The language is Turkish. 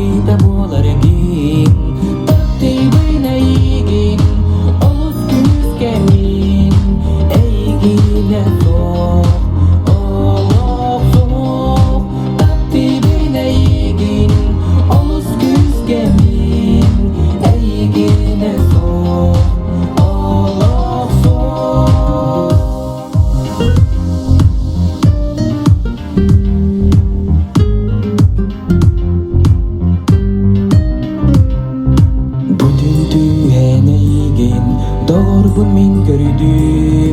vida buolar egin Tapti bina igin Olus küskemin Eigine sok Olok sok Tapti bina igin Olus küskemin Eigine sok Olok sok Bütün tühen eigin Doğurbun min gördüm